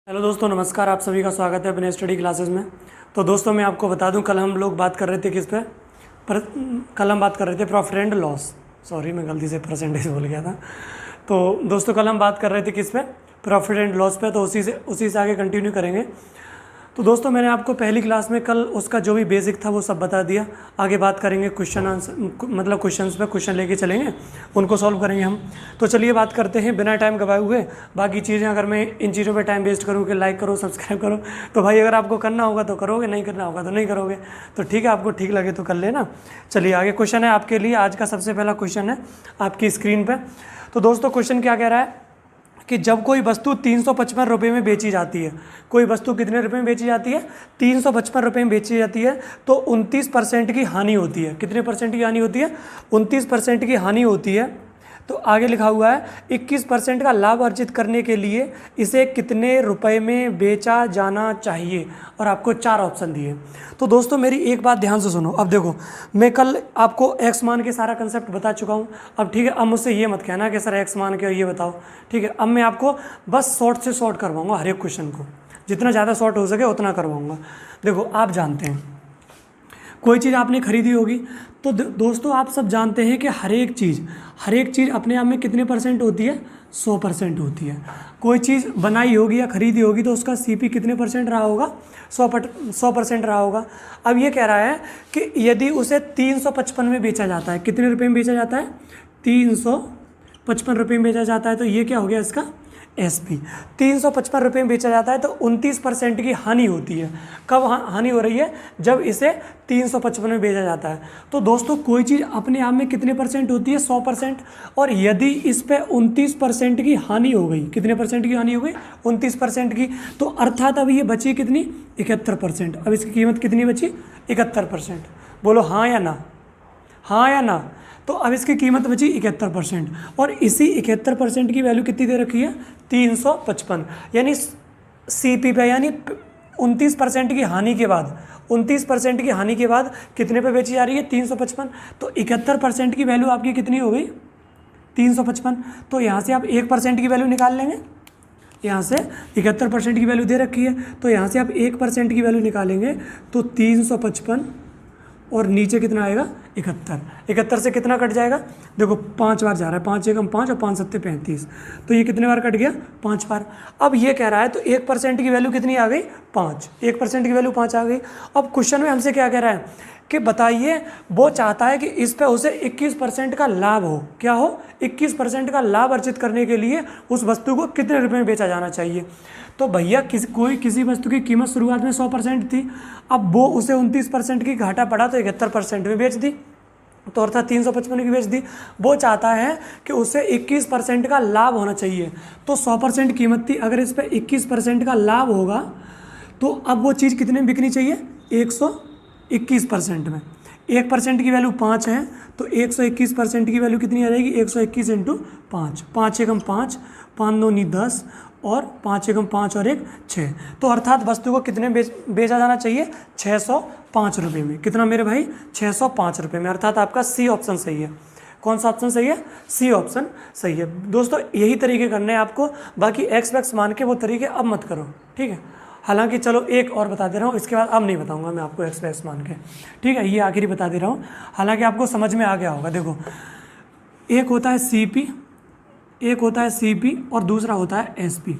Hello दोस्तों, नमस्कार। आप सभी का स्वागत है अपने स्टडी क्लासेस में। तो दोस्तों मैं आपको बता दूं, कल हम लोग बात कर रहे थे किस पे कल हम बात कर रहे थे प्रॉफिट एंड लॉस। सॉरी, मैं गलती से परसेंटेज बोल गया था। तो दोस्तों कल हम बात कर रहे थे किस पे, प्रॉफिट एंड लॉस पे। तो उसी से आगे कंटिन्यू करेंगे। तो दोस्तों मैंने आपको पहली क्लास में कल उसका जो भी बेसिक था वो सब बता दिया। आगे बात करेंगे क्वेश्चन आंसर, मतलब क्वेश्चंस पे क्वेश्चन लेके चलेंगे, उनको सॉल्व करेंगे हम। तो चलिए बात करते हैं बिना टाइम गवाए हुए। बाकी चीज़ें अगर मैं इन चीज़ों पे टाइम वेस्ट करूँ कि लाइक करो, सब्सक्राइब करो, तो भाई अगर आपको करना होगा तो करोगे, नहीं करना होगा तो नहीं करोगे। तो ठीक है, आपको ठीक लगे तो कर लेना। चलिए आगे क्वेश्चन है आपके लिए। आज का सबसे पहला क्वेश्चन है आपकी स्क्रीन पर। तो दोस्तों क्वेश्चन क्या कह रहा है कि जब कोई वस्तु 355 रुपये में बेची जाती है, कोई वस्तु कितने रुपए में बेची जाती है? 355 रुपये में बेची जाती है, तो 29% की हानि होती है। कितने परसेंट की हानि होती है? 29% की हानि होती है। तो आगे लिखा हुआ है 21% का लाभ अर्जित करने के लिए इसे कितने रुपए में बेचा जाना चाहिए, और आपको 4 ऑप्शन दिए। तो दोस्तों मेरी एक बात ध्यान से सुनो। अब देखो, मैं कल आपको एक्स मान के सारा कंसेप्ट बता चुका हूँ। अब ठीक है, अब मुझसे ये मत कहना कि सर एक्स मान के ये बताओ। ठीक है, अब मैं आपको बस शॉर्ट से शॉर्ट करवाऊँगा हर एक क्वेश्चन को, जितना ज़्यादा शॉर्ट हो सके उतना करवाऊँगा। देखो आप जानते हैं, कोई चीज़ आपने खरीदी होगी, तो दोस्तों आप सब जानते हैं कि हर एक चीज़ अपने आप में कितने परसेंट होती है? 100% होती है। कोई चीज़ बनाई होगी या खरीदी होगी तो उसका सीपी कितने परसेंट रहा होगा? 100% रहा होगा। अब ये कह रहा है कि यदि उसे 355 में बेचा जाता है, कितने रुपए में बेचा जाता है? 355 रुपये में बेचा जाता है। तो ये क्या हो गया इसका? एसपी। 355 रुपये में बेचा जाता है, तो 29% की हानि होती है। कब हानि हो रही है? जब इसे 355 में बेचा जाता है। तो दोस्तों कोई चीज़ अपने आप में कितने परसेंट होती है? 100%। और यदि इस पे 29% की हानि हो गई, कितने परसेंट की हानि हो गई? 29% की। तो अर्थात अब ये बची कितनी? 71%। अब इसकी कीमत कितनी बची? 71%। बोलो हाँ या ना, हाँ या ना। तो अब इसकी कीमत बची 71%, और इसी 71% की वैल्यू कितनी दे रखी है? 355। यानी सीपी पे, यानी 29% की हानि के बाद, 29% की हानि के बाद कितने पे बेची जा रही है? 355। तो 71% की वैल्यू आपकी कितनी हो गई? 355। तो यहाँ से आप 1% की वैल्यू निकाल लेंगे। यहाँ से 71% की वैल्यू दे रखी है, तो यहाँ से आप 1% की वैल्यू निकालेंगे तो 355, और नीचे कितना आएगा? 71। 71 से कितना कट जाएगा? देखो 5 बार जा रहा है, 5 एकम 5 और 5 सत्ते 35। तो ये कितने बार कट गया? 5 बार। अब ये कह रहा है तो 1% की वैल्यू कितनी आ गई? 5। 1% की वैल्यू 5 आ गई। अब क्वेश्चन में हमसे क्या कह रहा है कि बताइए, वो चाहता है कि इस पे उसे 21% का लाभ हो। क्या हो? 21% का लाभ अर्जित करने के लिए उस वस्तु को कितने रुपए में बेचा जाना चाहिए? तो भैया किसी वस्तु की कीमत शुरुआत में 100% थी, अब वो उसे 29% की घाटा पड़ा तो 71% में बेच दी, तो अर्थात 355 की बेच दी। वो चाहता है कि उसे 21% का लाभ होना चाहिए। तो 100% कीमत थी, अगर इस पर 21% का लाभ होगा तो अब वो चीज़ कितने में बिकनी चाहिए? 121% में। 1% की वैल्यू 5 है, तो 121% की वैल्यू कितनी आ जाएगी? 121 इंटू 5। 5 एकम 5, 5 दूनी 10, और 5 एकम 5 और 1 6। तो अर्थात वस्तु को कितने बेचा जाना चाहिए? 605 रुपये में। कितना मेरे भाई? 605 रुपये में। अर्थात आपका सी ऑप्शन सही है। कौन सा ऑप्शन सही है? सी ऑप्शन सही है। दोस्तों यही तरीके करने हैं आपको, बाकी एक्स वैक्स मान के वो तरीके अब मत करो, ठीक है। हालांकि चलो एक और बता दे रहा हूँ, इसके बाद अब नहीं बताऊँगा मैं आपको एक्स वैक्स मान के, ठीक है। ये आखिरी बता दे रहा हूँ, हालांकि आपको समझ में आ गया होगा। देखो, एक होता है सीपी, और दूसरा होता है एसपी।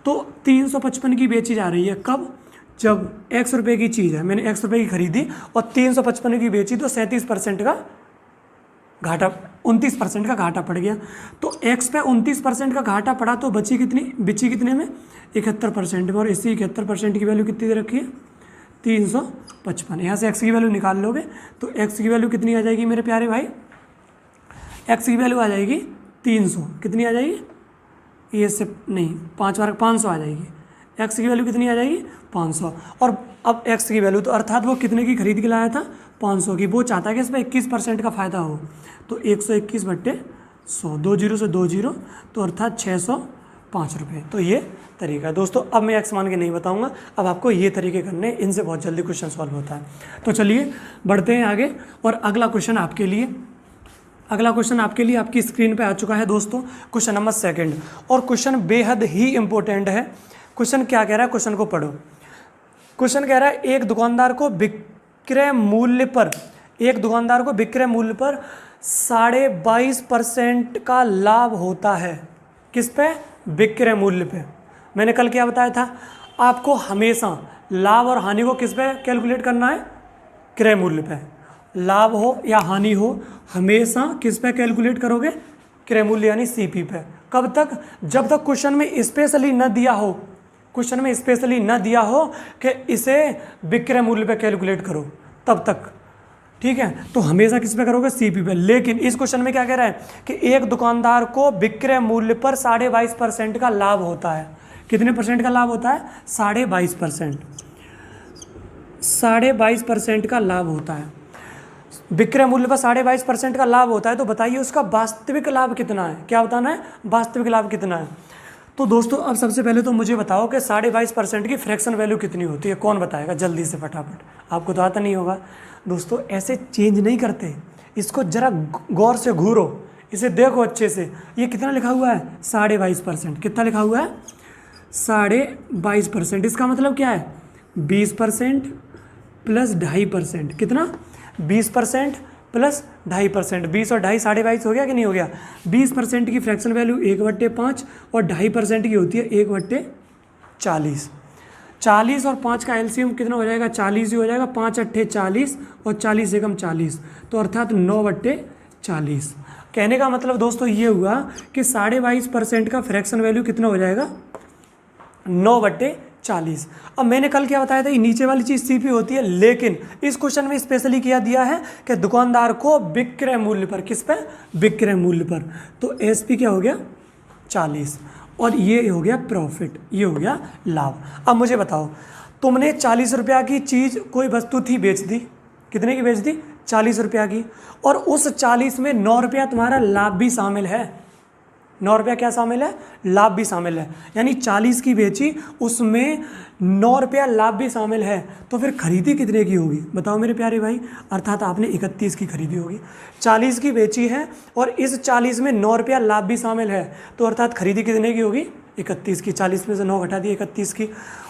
तो 355 की बेची जा रही है, कब? जब x रुपये की चीज़ है, मैंने x रुपये की खरीदी और 355 की बेची, तो 37% का घाटा, 29% का घाटा पड़ गया। तो x पे 29% का घाटा पड़ा, तो बची कितने में? 71% में। और इसी 71% की वैल्यू कितनी दे रखी है? 355। यहाँ से x की वैल्यू निकाल लोगे तो x की वैल्यू कितनी आ जाएगी मेरे प्यारे भाई? x की वैल्यू आ जाएगी 300। कितनी आ जाएगी? ये से नहीं, 5 बार 500 आ जाएगी। x की वैल्यू कितनी आ जाएगी? 500। और अब x की वैल्यू, तो अर्थात वो कितने की खरीद के लाया था? 500 की। वो चाहता है कि इस पर 21% का फ़ायदा हो, तो 121/100, 2 जीरो से 2 जीरो, तो अर्थात 605 रुपये। तो ये तरीका है दोस्तों। अब मैं x मान के नहीं बताऊंगा, अब आपको ये तरीके करने, इनसे बहुत जल्दी क्वेश्चन सॉल्व होता है। तो चलिए बढ़ते हैं आगे, और अगला क्वेश्चन आपके लिए आपकी स्क्रीन पे आ चुका है दोस्तों, क्वेश्चन नंबर 2। और क्वेश्चन बेहद ही इंपॉर्टेंट है, क्वेश्चन क्या कह रहा है, क्वेश्चन को पढ़ो। क्वेश्चन कह रहा है एक दुकानदार को विक्रय मूल्य पर 22.5% का लाभ होता है। किस पे? विक्रय मूल्य पे। मैंने कल क्या बताया था, आपको हमेशा लाभ और हानि को किस पे कैलकुलेट करना है? क्रय मूल्य पे। लाभ हो या हानि हो, हमेशा किस पे कैलकुलेट करोगे? क्रय मूल्य यानी सीपी पे। कब तक? जब तक क्वेश्चन में स्पेशली न दिया हो, कि इसे विक्रय मूल्य पे कैलकुलेट करो, तब तक। ठीक है, तो हमेशा किस पे करोगे? सीपी पे। लेकिन इस क्वेश्चन में क्या कह रहा है कि एक दुकानदार को विक्रय मूल्य पर 22.5% का लाभ होता है। कितने परसेंट का लाभ होता है? 22.5%। 22.5% का लाभ होता है। विक्रय मूल्य पर 22.5% का लाभ होता है, तो बताइए उसका वास्तविक लाभ कितना है? क्या बताना है? वास्तविक लाभ कितना है। तो दोस्तों अब सबसे पहले तो मुझे बताओ कि 22.5% की फ्रैक्शन वैल्यू कितनी होती है? कौन बताएगा जल्दी से फटाफट? आपको तो आता नहीं होगा। दोस्तों ऐसे चेंज नहीं करते, इसको जरा गौर से घूरो, इसे देखो अच्छे से। ये कितना लिखा हुआ है? 22.5%। कितना लिखा हुआ है? 22.5%। इसका मतलब क्या है? 20% प्लस 2.5%। कितना? 20% प्लस 2.5%। 20 और 2.5 22.5 हो गया कि नहीं हो गया? 20% की फ्रैक्शन वैल्यू 1/5 और 2.5% की होती है 1/40। 40 और 5 का एलसीएम कितना हो जाएगा? 40 ही हो जाएगा। 5 अट्ठे 40 और 40 एकम 40, तो अर्थात 9/40। कहने का मतलब दोस्तों ये हुआ कि 22.5% का फ्रैक्शन वैल्यू कितना हो जाएगा? 9/40। अब मैंने कल क्या बताया था, ये नीचे वाली चीज़ सीपी होती है, लेकिन इस क्वेश्चन में स्पेशली क्या दिया है कि दुकानदार को विक्रय मूल्य पर, किस पे? विक्रय मूल्य पर। तो एसपी क्या हो गया? 40, और ये हो गया प्रॉफिट, ये हो गया लाभ। अब मुझे बताओ, तुमने 40 रुपया की चीज़, कोई वस्तु थी, बेच दी। कितने की बेच दी? 40 रुपया की। और उस 40 में 9 रुपया तुम्हारा लाभ भी शामिल है। 9 रुपया क्या शामिल है? लाभ भी शामिल है। यानी 40 की बेची, उसमें 9 रुपया लाभ भी शामिल है, तो फिर खरीदी कितने की होगी? बताओ मेरे प्यारे भाई। अर्थात आपने 31 की खरीदी होगी। 40 की बेची है और इस 40 में 9 रुपया लाभ भी शामिल है, तो अर्थात खरीदी कितने की होगी? 31 की। 40 में से 9 घटा दी, 31 की।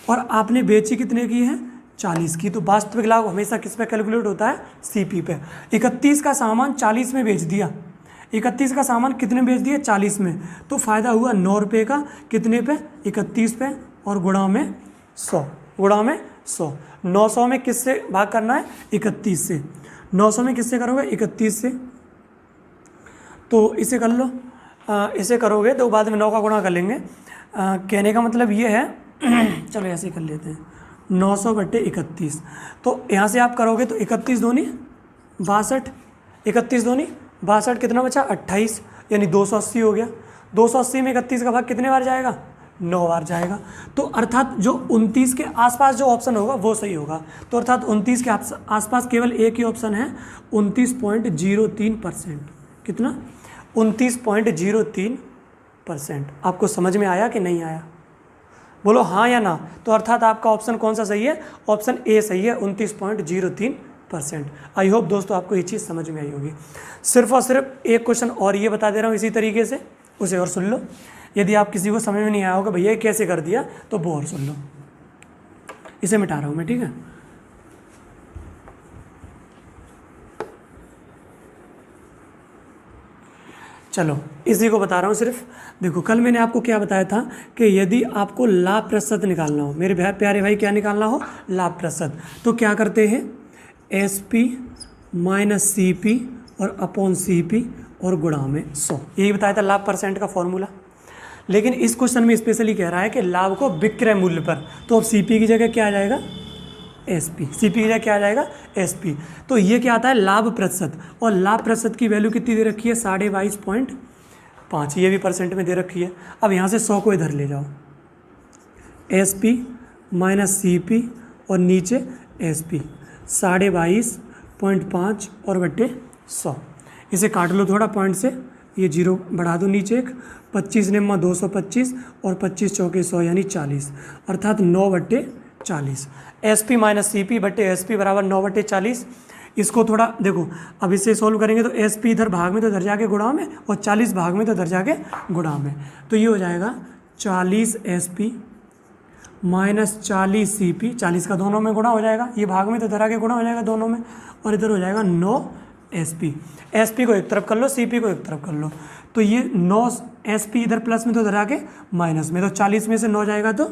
और आपने बेची कितने की है? 40 की। तो वास्तविक लाभ हमेशा किस पे कैलकुलेट होता है? सीपी पे। 31 का सामान 40 में बेच दिया। 31 का सामान कितने बेच दिए? 40 में। तो फ़ायदा हुआ 9 रुपये का। कितने पे? 31 पे, और गुणा में 100। 900 में किससे भाग करना है? 31 से। 900 में किससे करोगे? 31 से। तो इसे कर लो, इसे करोगे तो बाद में 9 का गुणा कर लेंगे। कहने का मतलब ये है चलो ऐसे ही कर लेते हैं, 900/31। तो यहाँ से आप करोगे तो 31 दूनी 62, 31 दूनी 62, कितना बचा? 28, यानी 280 हो गया। 280 में 31 का भाग कितने बार जाएगा? 9 बार जाएगा। तो अर्थात जो 29 के आसपास जो ऑप्शन होगा वो सही होगा। तो अर्थात 29 के आसपास केवल एक ही ऑप्शन है, 29.03%। कितना? 29.03%। आपको समझ में आया कि नहीं आया? बोलो हाँ या ना। तो अर्थात आपका ऑप्शन कौन सा सही है? ऑप्शन ए सही है, 29.03%। आई होप दोस्तों आपको ये चीज़ समझ में आई होगी। सिर्फ और सिर्फ एक क्वेश्चन और ये बता दे रहा हूँ इसी तरीके से, उसे और सुन लो। यदि आप किसी को समझ में नहीं आया होगा भैया कैसे कर दिया, तो वो और सुन लो। इसे मिटा रहा हूँ मैं, ठीक है। चलो इसी को बता रहा हूँ सिर्फ। देखो कल मैंने आपको क्या बताया था कि यदि आपको लाभ प्रतिशत निकालना हो, मेरे प्यारे भाई, क्या निकालना हो? लाभ प्रतिशत। तो क्या करते हैं? SP माइनस CP और अपॉन CP और गुणा में 100। यही बताया था लाभ परसेंट का फॉर्मूला। लेकिन इस क्वेश्चन में स्पेशली कह रहा है कि लाभ को विक्रय मूल्य पर, तो अब CP की जगह क्या आ जाएगा? SP। CP की जगह क्या आ जाएगा? SP। तो ये क्या आता है? लाभ प्रतिशत। और लाभ प्रतिशत की वैल्यू कितनी दे रखी है? 22.5। ये भी परसेंट में दे रखी है। अब यहाँ से 100 को इधर ले जाओ, SP माइनस CP और नीचे SP, 22.5 और बट्टे 100। इसे काट लो थोड़ा पॉइंट से, ये 0 बढ़ा दो नीचे एक, 25 निम्मा 225 और 25 चौके 100 यानी 40, अर्थात 9/40। SP माइनस CP बट्टे SP बराबर 9/40। इसको थोड़ा देखो, अब इसे सोल्व करेंगे तो SP इधर भाग में तो इधर जाके गुणा में, और 40 भाग में तो इधर जाके गुणा में। तो ये हो जाएगा 40 SP माइनस 40 CP, 40 का दोनों में गुणा हो जाएगा, ये भाग में तो धरा के गुणा हो जाएगा दोनों में, और इधर हो जाएगा 9 SP। SP को एक तरफ कर लो, CP को एक तरफ कर लो, तो ये 9 SP इधर प्लस में तो धरा के माइनस में, तो 40 में से 9 जाएगा तो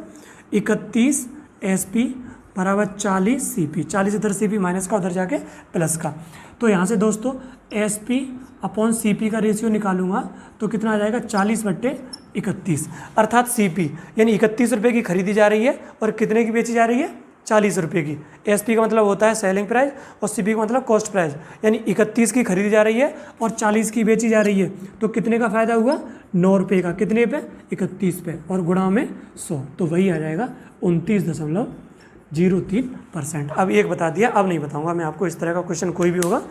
31 SP बराबर 40 CP, 40 इधर CP माइनस का, उधर जाके प्लस का। तो यहाँ से दोस्तों SP अपॉन CP का रेशियो निकालूंगा तो कितना आ जाएगा 40/31, अर्थात CP यानी 31 रुपये की खरीदी जा रही है और कितने की बेची जा रही है 40 रुपये की। SP का मतलब होता है सेलिंग प्राइस और CP का मतलब कॉस्ट प्राइस, यानी 31 की खरीदी जा रही है और 40 की बेची जा रही है, तो कितने का फ़ायदा हुआ 9 रुपये का, कितने पे 31 पे, और गुणा में 100, तो वही आ जाएगा 29.03%। अब एक बता दिया, अब नहीं बताऊंगा मैं आपको, इस तरह का क्वेश्चन कोई भी होगा।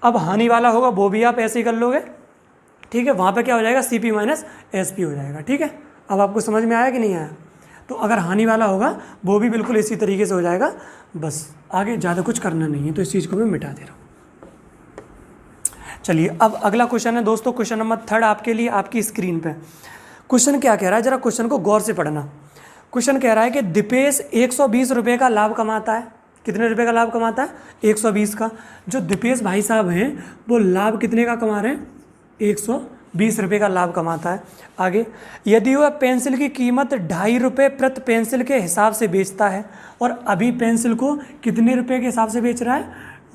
अब हानि वाला होगा वो भी आप ऐसे ही कर लोगे, ठीक है, वहाँ पे क्या हो जाएगा CP माइनस SP हो जाएगा, ठीक है। अब आपको समझ में आया कि नहीं आया? तो अगर हानि वाला होगा वो भी बिल्कुल इसी तरीके से हो जाएगा, बस आगे ज़्यादा कुछ करना नहीं है, तो इस चीज़ को मैं मिटा दे रहा हूँ। चलिए अब अगला क्वेश्चन है दोस्तों, क्वेश्चन नंबर 3 आपके लिए आपकी स्क्रीन पे। क्वेश्चन क्या कह रहा है, जरा क्वेश्चन को गौर से पढ़ना। क्वेश्चन कह रहा है कि दीपेश 120 रुपये का लाभ कमाता है। कितने रुपए का लाभ कमाता है 120 का। जो दीपेश भाई साहब हैं वो लाभ कितने का कमा रहे हैं 120 रुपये का लाभ कमाता है। आगे, यदि वह पेंसिल की कीमत 2.5 रुपये प्रति पेंसिल के हिसाब से बेचता है, और अभी पेंसिल को कितने रुपए के हिसाब से बेच रहा है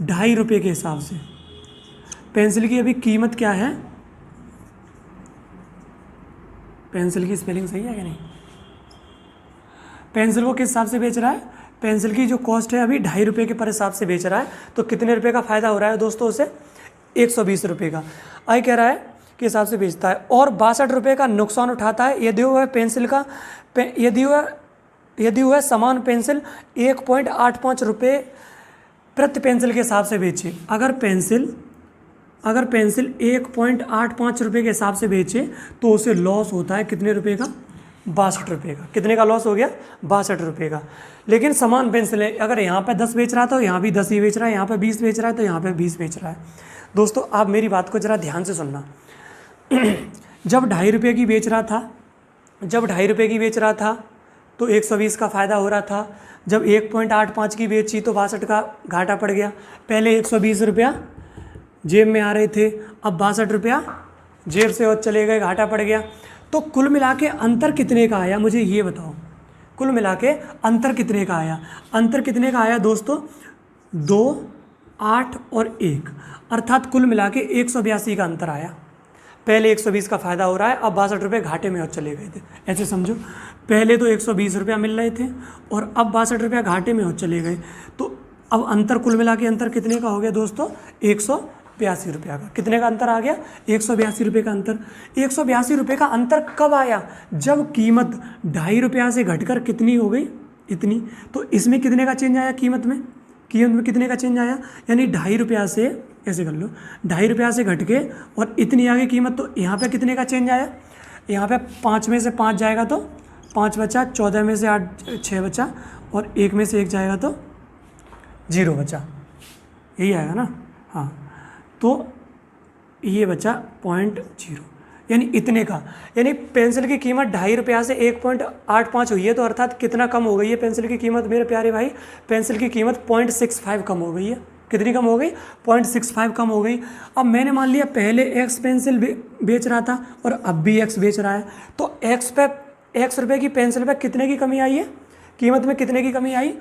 2.5 रुपये के हिसाब से। पेंसिल की अभी कीमत क्या है, पेंसिल की स्पेलिंग सही है कि नहीं, पेंसिल को किस हिसाब से बेच रहा है, पेंसिल की जो कॉस्ट है अभी 2.5 रुपये के पर हिसाब से बेच रहा है, तो कितने रुपए का फ़ायदा हो रहा है दोस्तों उसे 120 रुपये का। आई कह रहा है के हिसाब से बेचता है, और 62 रुपये का नुकसान उठाता है यदि वह पेंसिल का यदि वह समान पेंसिल 1.85 रुपये प्रति पेंसिल के हिसाब से बेचे। अगर पेंसिल 1.85 रुपये के हिसाब से बेचे तो उसे लॉस होता है कितने रुपये का 62 रुपये का। कितने का लॉस हो गया 62 रुपये का। लेकिन समान पेंसिल है, अगर यहाँ पे 10 बेच रहा था तो यहाँ भी 10 ही बेच रहा है, यहाँ पे 20 बेच रहा है तो यहाँ पे 20 बेच रहा है। दोस्तों आप मेरी बात को ज़रा ध्यान से सुनना। जब 2.5 रुपये की बेच रहा था तो 120 का फ़ायदा हो रहा था। जब 1.85 की बेची तो 62 का घाटा पड़ गया। पहले 120 रुपया जेब में आ रहे थे, अब 62 रुपया जेब से और चले गए, घाटा पड़ गया। तो कुल मिला के अंतर कितने का आया मुझे ये बताओ, कुल मिला के अंतर कितने का आया। अंतर कितने का आया दोस्तों 2, 8 और 1, अर्थात कुल मिला के 182 का अंतर आया। पहले 120 का फ़ायदा हो रहा है, अब 62 रुपये घाटे में और चले गए थे। ऐसे समझो, पहले तो 120 रुपया मिल रहे थे और अब 62 रुपया घाटे में और चले गए। तो अब अंतर कुल मिला के अंतर कितने का हो गया दोस्तों 182 रुपया का। कितने का अंतर आ गया 182 रुपये का अंतर। 182 रुपये का अंतर कब आया, जब कीमत 2.5 रुपया से घटकर कितनी हो गई इतनी। तो इसमें कितने का चेंज आया कीमत में कितने का चेंज आया, यानी 2.5 रुपया से, ऐसे कर लो 2.5 रुपया से घट के और इतनी आ गई कीमत। तो यहाँ पे कितने का चेंज आया, यहाँ पे 5 में से 5 जाएगा तो 5 बचा, 14 में से 8 6 बचा, और 1 में से 1 जाएगा तो 0 बचा, यही आएगा ना। हाँ, तो ये बचा 0.0, यानी इतने का। यानी पेंसिल की कीमत 2.5 रुपया से 1.85 हुई है, तो अर्थात कितना कम हो गई है पेंसिल की कीमत मेरे प्यारे भाई, पेंसिल की कीमत 0.65 कम हो गई है। कितनी कम हो गई 0.65 कम हो गई। अब मैंने मान लिया पहले X पेंसिल बेच रहा था और अब भी X बेच रहा है, तो X रुपये की पेंसिल पे कितने की कमी आई है, कीमत में कितने की कमी आई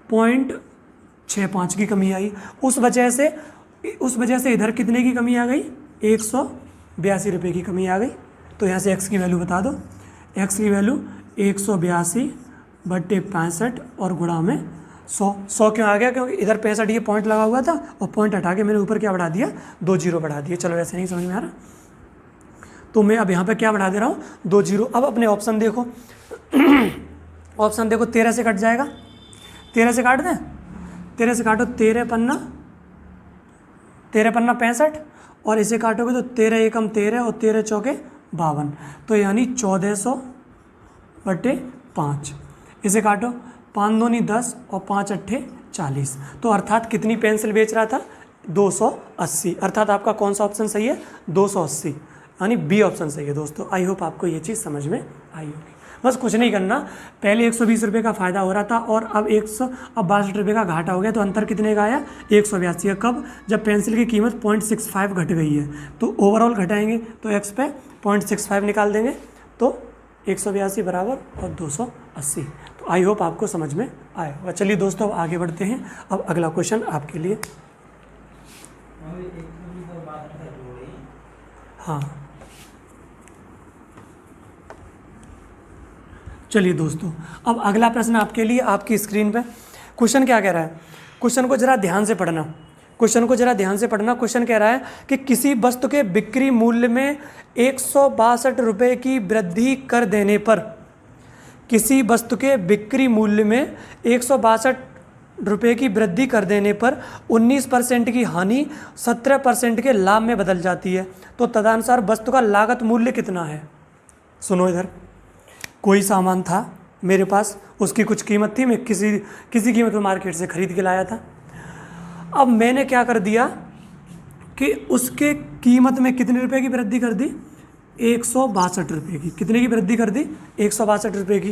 0.65 की कमी आई। उस वजह से इधर कितने की कमी आ गई 182 रुपये की कमी आ गई। तो यहाँ से X की वैल्यू बता दो, X की वैल्यू 182/65 और गुणा में 100 क्यों आ गया, क्योंकि इधर 65 ये पॉइंट लगा हुआ था और पॉइंट हटा के मैंने ऊपर क्या बढ़ा दिया 2 जीरो बढ़ा दिए। चलो ऐसे नहीं समझ में आ रहा, तो मैं अब यहाँ पे क्या बढ़ा दे रहा हूँ 2 जीरो। अब अपने ऑप्शन देखो ऑप्शन देखो 13 से कट जाएगा, 13 से काट दें, 13 से काटो 13 पन्ना 65 और इसे काटोगे तो 13 एकम 13 और 13 चौके 52, तो यानी 1400/5। इसे काटो 5 दूनी 10 और 5 अट्ठे 40, तो अर्थात कितनी पेंसिल बेच रहा था 280। अर्थात आपका कौन सा ऑप्शन सही है 280, यानी बी ऑप्शन सही है दोस्तों। आई होप आपको ये चीज़ समझ में आई होगी। बस कुछ नहीं करना, पहले 120 रुपये का फ़ायदा हो रहा था और अब 62 रुपये का घाटा हो गया, तो अंतर कितने का आया 182 का। कब? जब पेंसिल की कीमत 0.65 घट गई है, तो ओवरऑल घटाएंगे तो एक्स पे 0.65 निकाल देंगे, तो 182 बराबर और 280। तो आई होप आपको समझ में आया होगा। चलिए दोस्तों अब आगे बढ़ते हैं। अब अगला क्वेश्चन आपके लिए। हाँ चलिए दोस्तों, अब अगला प्रश्न आपके लिए आपकी स्क्रीन पे। क्वेश्चन क्या कह रहा है? क्वेश्चन को जरा ध्यान से पढ़ना, क्वेश्चन को जरा ध्यान से पढ़ना। क्वेश्चन कह रहा है कि किसी वस्तु के बिक्री मूल्य में 162 रुपये की वृद्धि कर देने पर, किसी वस्तु के बिक्री मूल्य में 162 रुपये की वृद्धि कर देने पर 19% की हानि 17% के लाभ में बदल जाती है, तो तदनुसार वस्तु का लागत मूल्य कितना है? सुनो इधर, कोई सामान था मेरे पास, उसकी कुछ कीमत थी, मैं किसी कीमत पर मार्केट से खरीद के लाया था। अब मैंने क्या कर दिया कि उसके कीमत में कितने रुपए की वृद्धि कर दी? 162 रुपये की। कितने की वृद्धि कर दी? 162 रुपये की।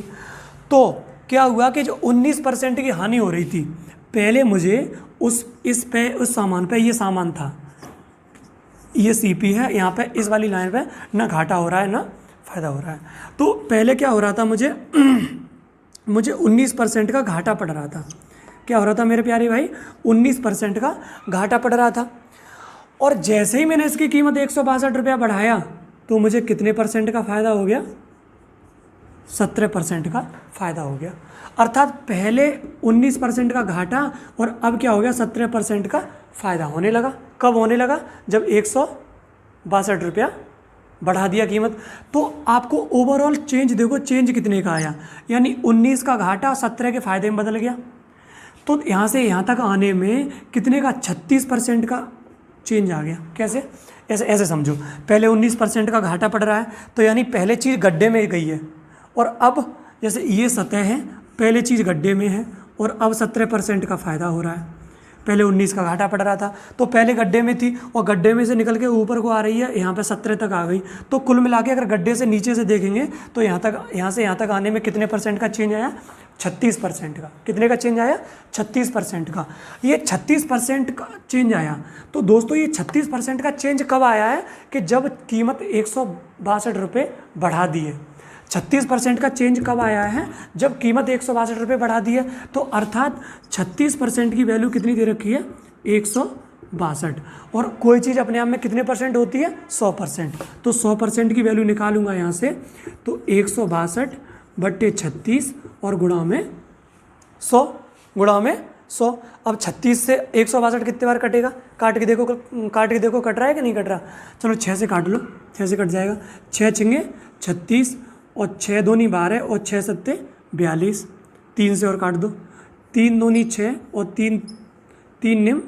तो क्या हुआ कि जो 19% की हानि हो रही थी, पहले मुझे उस सामान पे, ये सामान था, ये सीपी है, यहाँ पे इस वाली लाइन पे ना घाटा हो रहा है ना फ़ायदा हो रहा है। तो पहले क्या हो रहा था, मुझे 19% का घाटा पड़ रहा था। क्या हो रहा था मेरे प्यारे भाई? 19% का घाटा पड़ रहा था। और जैसे ही मैंने इसकी कीमत 162 रुपया बढ़ाया, तो मुझे कितने परसेंट का फ़ायदा हो गया? 17% का फ़ायदा हो गया। अर्थात पहले 19% का घाटा और अब क्या हो गया? 17% का फ़ायदा होने लगा। कब होने लगा? जब 162 रुपया बढ़ा दिया कीमत। तो आपको ओवरऑल चेंज देखो, चेंज कितने का आया, यानी 19 का घाटा 17 के फ़ायदे में बदल गया। तो यहाँ से यहाँ तक आने में कितने का? 36% का चेंज आ गया। कैसे? ऐसे समझो, पहले 19% का घाटा पड़ रहा है, तो यानी पहले चीज़ गड्ढे में गई है, और अब जैसे ये सतह है, पहले चीज़ गड्ढे में है और अब 17% का फ़ायदा हो रहा है। पहले 19 का घाटा पड़ रहा था, तो पहले गड्ढे में थी और गड्ढे में से निकल के ऊपर को आ रही है, यहाँ पे 17 तक आ गई। तो कुल मिला के अगर गड्ढे से नीचे से देखेंगे तो यहाँ से यहाँ तक आने में कितने परसेंट का चेंज आया? 36% का। कितने का चेंज आया? 36% का। ये 36% का चेंज आया। तो दोस्तों ये 36% का चेंज कब आया है? कि जब कीमत 162 रुपये बढ़ा दी है। 36% का चेंज कब आया है? जब कीमत 162 रुपये बढ़ा दी है। तो अर्थात 36% की वैल्यू कितनी दे रखी है? 162। और कोई चीज़ अपने आप में कितने परसेंट होती है? 100%। तो 100% की वैल्यू निकालूंगा यहाँ से, तो 162/36 और गुणा में 100, गुणा में 100। अब 36 से 162 कितने बार कटेगा? काट के देखो कट रहा है कि नहीं कट रहा? चलो 6 से काट लो, 6 से कट जाएगा। 6 छिंगे 36 और 6 दूनी 12 और 6 सत्ते 42। 3 से और काट दो, 3 दूनी 6 और 3 निम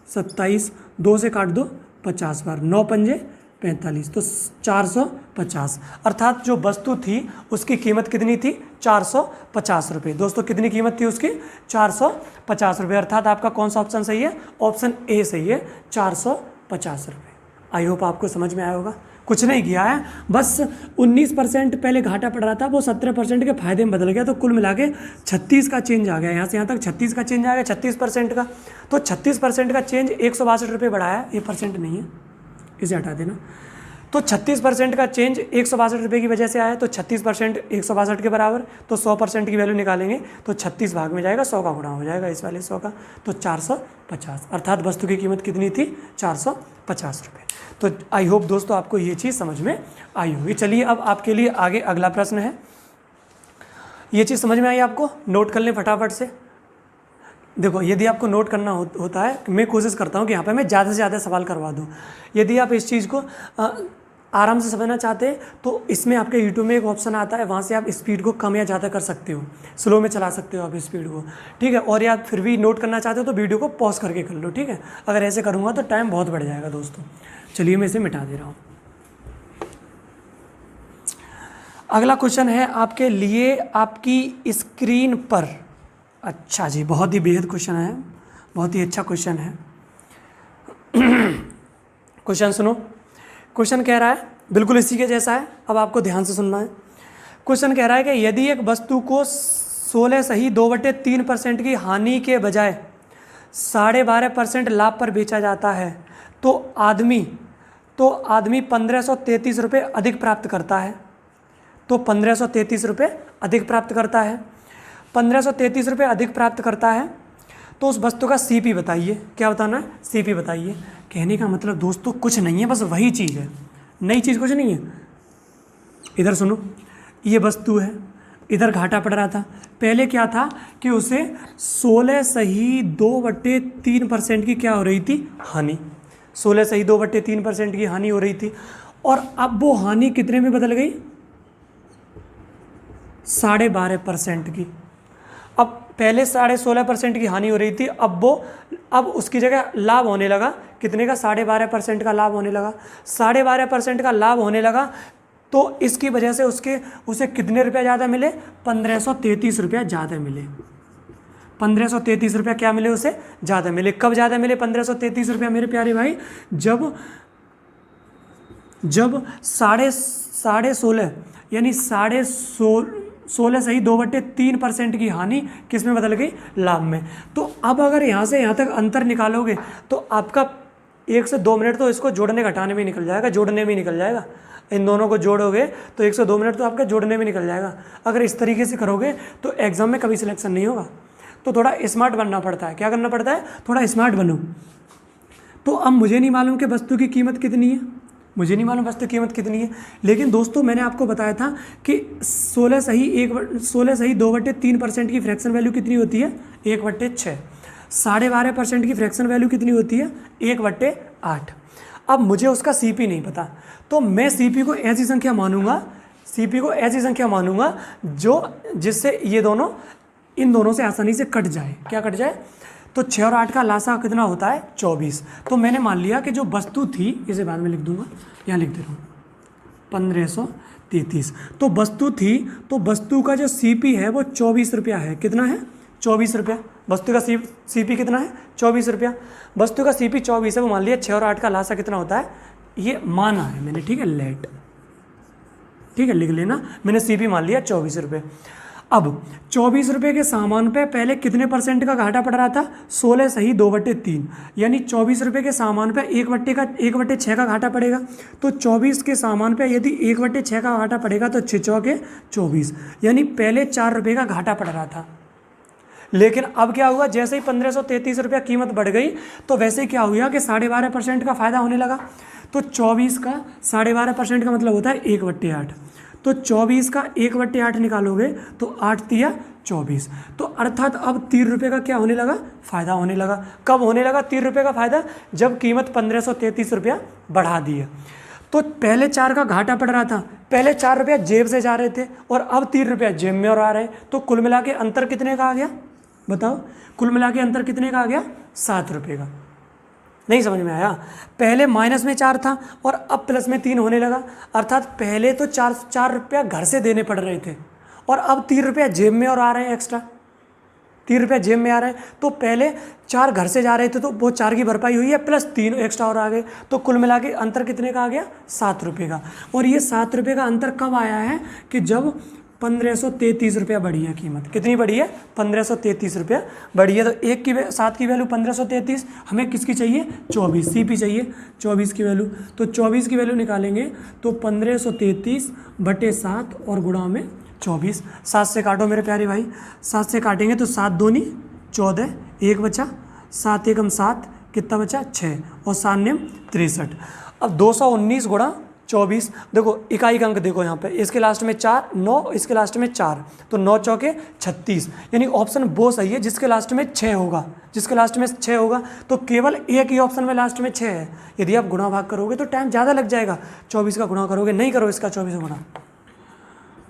27। 2 से काट दो 50 बार, 9 पंजे 45, तो 450। अर्थात जो वस्तु थी उसकी कीमत कितनी थी? 450 रुपये। दोस्तों कितनी कीमत थी उसकी? 450 रुपये। अर्थात आपका कौन सा ऑप्शन सही है? ऑप्शन ए सही है, 450 रुपये। आई होप आपको समझ में आया होगा। कुछ नहीं किया है, बस 19% पहले घाटा पड़ रहा था, वो 17% के फायदे में बदल गया। तो कुल मिला के 36 का चेंज आ गया। यहाँ से यहाँ तक 36 का चेंज आ गया, 36% का। तो 36% का चेंज 162 रुपये बढ़ाया, ये परसेंट नहीं है, इसे हटा देना। तो 36% का चेंज 162 रुपये की वजह से आया, तो 36% 162 के बराबर। तो 100% की वैल्यू निकालेंगे तो 36 भाग में जाएगा, 100 का गुणा हो जाएगा इस वाले 100 का, तो 450। अर्थात वस्तु की कीमत कितनी थी? 450 रुपये। तो आई होप दोस्तों आपको ये चीज़ समझ में आई होगी। चलिए अब आपके लिए आगे अगला प्रश्न है। ये चीज़ समझ में आई आपको? नोट कर लें फटाफट से। देखो, यदि आपको नोट करना होता है, मैं कोशिश करता हूँ कि यहाँ पे मैं ज़्यादा से ज़्यादा सवाल करवा दूँ। यदि आप इस चीज़ को आराम से समझना चाहते हैं तो इसमें आपके यूट्यूब में एक ऑप्शन आता है, वहाँ से आप स्पीड को कम या ज़्यादा कर सकते हो, स्लो में चला सकते हो आप स्पीड को, ठीक है। और या फिर भी नोट करना चाहते हो तो वीडियो को पॉज करके कर लो, ठीक है। अगर ऐसे करूँगा तो टाइम बहुत बढ़ जाएगा दोस्तों। चलिए मैं इसे मिटा दे रहा हूँ। अगला क्वेश्चन है आपके लिए आपकी स्क्रीन पर। अच्छा जी, बहुत ही बेहद क्वेश्चन है, बहुत ही अच्छा क्वेश्चन है। क्वेश्चन सुनो। क्वेश्चन कह रहा है, बिल्कुल इसी के जैसा है, अब आपको ध्यान से सुनना है। क्वेश्चन कह रहा है कि यदि एक वस्तु को 16.2/3% की हानि के बजाय 12.5% लाभ पर बेचा जाता है तो आदमी 1533 रुपये अधिक प्राप्त करता है। तो 1533 रुपये अधिक प्राप्त करता है, 1533 रुपये अधिक प्राप्त करता है। तो उस वस्तु का सीपी बताइए। क्या बताना है? सीपी बताइए। कहने का मतलब दोस्तों कुछ नहीं है, बस वही चीज़ है, नई चीज़ कुछ नहीं है। इधर सुनो, ये वस्तु है, इधर घाटा पड़ रहा था। पहले क्या था कि उसे 16.2/3% की क्या हो रही थी? हानि। 16.2/3% की हानि हो रही थी। और अब वो हानि कितने में बदल गई? 12.5% की। अब पहले 16.5% की हानि हो रही थी, अब उसकी जगह लाभ होने लगा। कितने का? 12.5% का लाभ होने लगा। 12.5% का लाभ होने लगा तो इसकी वजह से उसे कितने रुपये ज़्यादा मिले? 1533 रुपया ज़्यादा मिले। 1533 रुपया क्या मिले? उसे ज़्यादा मिले। कब ज़्यादा मिले 1533 रुपया मेरे प्यारे भाई? जब 16.5 यानी 16.2/3% की हानि किस में बदल गई? लाभ में। तो अब अगर यहाँ से यहाँ तक अंतर निकालोगे तो आपका 1 से 2 मिनट तो इसको जोड़ने घटाने में निकल जाएगा, जोड़ने में निकल जाएगा। इन दोनों को जोड़ोगे तो 1 से 2 मिनट तो आपका जोड़ने में निकल जाएगा। अगर इस तरीके से करोगे तो एग्जाम में कभी सिलेक्शन नहीं होगा। तो थोड़ा स्मार्ट बनना पड़ता है। क्या करना पड़ता है? थोड़ा स्मार्ट बनो। तो अब मुझे नहीं मालूम कि वस्तु की कीमत कितनी है, मुझे नहीं मालूम वस्तु की कीमत कितनी है, लेकिन दोस्तों मैंने आपको बताया था कि 16.2/3% की फ्रैक्शन वैल्यू कितनी होती है? 1/6। 12.5% की फ्रैक्शन वैल्यू कितनी होती है? 1/8। अब मुझे उसका सीपी नहीं पता, तो मैं सीपी को ऐसी संख्या मानूंगा जिससे ये दोनों इन दोनों से आसानी से कट जाए। क्या कट जाए? तो 6 और 8 का लासा कितना होता है? 24। तो मैंने मान लिया कि जो वस्तु थी, इसे बाद में लिख दूंगा, यहाँ लिख दे रहा हूँ 1533। तो वस्तु थी, तो वस्तु का जो सीपी है वो 24 रुपया है। कितना है? 24 रुपया। वस्तु का सीपी कितना है? 24 रुपया। वस्तु का सीपी 24 है, वो मान लिया 6 और 8 का लासा कितना होता है? ये माना है मैंने, ठीक है, लेट, ठीक है, लिख लेना। मैंने सीपी मान लिया 24 रुपये। अब 24 रुपये के सामान पे पहले कितने % का घाटा पड़ रहा था? 16.2/3, यानी 24 रुपये के सामान पे 1/6 का घाटा पड़ेगा। तो 24 के सामान पे यदि 1/6 का घाटा पड़ेगा तो 6 चौके 24, यानी पहले 4 रुपये का घाटा पड़ रहा था। लेकिन अब क्या हुआ? जैसे ही 1533 रुपया कीमत बढ़ गई तो वैसे ही क्या हुआ कि 12.5% का फ़ायदा होने लगा। तो 24 का 12.5% का मतलब होता है 1/8। तो 24 का 1/8 निकालोगे तो 8 तिया 24। तो अर्थात अब 3 रुपये का क्या होने लगा? फ़ायदा होने लगा। कब होने लगा 3 रुपये का फ़ायदा? जब कीमत 1533 रुपया बढ़ा दी है। तो पहले 4 का घाटा पड़ रहा था, पहले 4 रुपया जेब से जा रहे थे और अब 3 रुपया जेब में और आ रहे हैं। तो कुल मिला के अंतर कितने का आ गया? बताओ, कुल मिला के अंतर कितने का आ गया? 7 रुपये का। नहीं समझ में आया? पहले माइनस में 4 था और अब प्लस में 3 होने लगा। अर्थात पहले तो 4 रुपया घर से देने पड़ रहे थे और अब 3 रुपया जेब में और आ रहे हैं एक्स्ट्रा। 3 रुपया जेब में आ रहे हैं। तो पहले 4 घर से जा रहे थे तो वो 4 की भरपाई हुई है, प्लस 3 एक्स्ट्रा और आ गए। तो कुल मिला के अंतर कितने का आ गया? 7 रुपये का। और ये 7 रुपये का अंतर कब आया है? कि जब 1533 रुपया बढ़ी है कीमत। कितनी बढ़ी है? 1533 रुपया बढ़ी है। तो 7 की वैल्यू 1533, हमें किसकी चाहिए? 24, सीपी चाहिए 24 की वैल्यू। तो 24 की वैल्यू निकालेंगे तो 1533/7 और गुणा में 24। 7 से काटो मेरे प्यारे भाई, 7 से काटेंगे तो 7 दूनी 14, 1 बचा, 7 एकम 7, कितना बचा? 6 और 7 नेम 63। अब 219 गुणा 24, देखो इकाई का अंक देखो यहाँ पे, इसके लास्ट में 4, 9, इसके लास्ट में 4, तो 9 चौके 36, यानी ऑप्शन वो सही है जिसके लास्ट में 6 होगा। जिसके लास्ट में 6 होगा तो केवल एक ही ऑप्शन में लास्ट में 6 है। यदि आप गुणा भाग करोगे तो टाइम ज़्यादा लग जाएगा। 24 का गुणा करोगे, नहीं करो इसका 24 गुणा,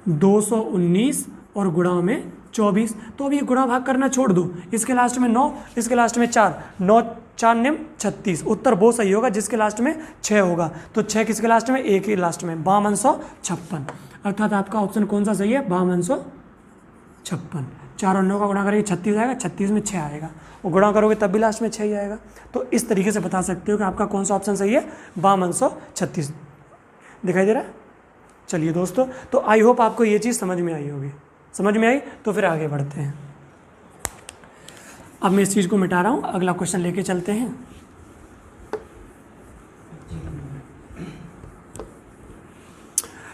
219 और गुणा में 24। तो अब ये गुणा भाग करना छोड़ दो, इसके लास्ट में 9, इसके लास्ट में 4, 9 4 नेम 36। उत्तर वो सही होगा जिसके लास्ट में 6 होगा। तो 6 किसके लास्ट में? एक ही लास्ट में, 5256। अर्थात आपका ऑप्शन कौन सा सही है? 5256। 4 और 9 का गुणा करेंगे 36 आएगा, 36 में 6 आएगा, और गुणा करोगे तब भी लास्ट में 6 ही आएगा। तो इस तरीके से बता सकते हो कि आपका कौन सा ऑप्शन सही है? 5236। दिखाई दे रहा है? चलिए दोस्तों, तो आई होप आपको ये चीज़ समझ में आई होगी। समझ में आई? तो फिर आगे बढ़ते हैं। अब मैं इस चीज़ को मिटा रहा हूँ, अगला क्वेश्चन लेके चलते हैं।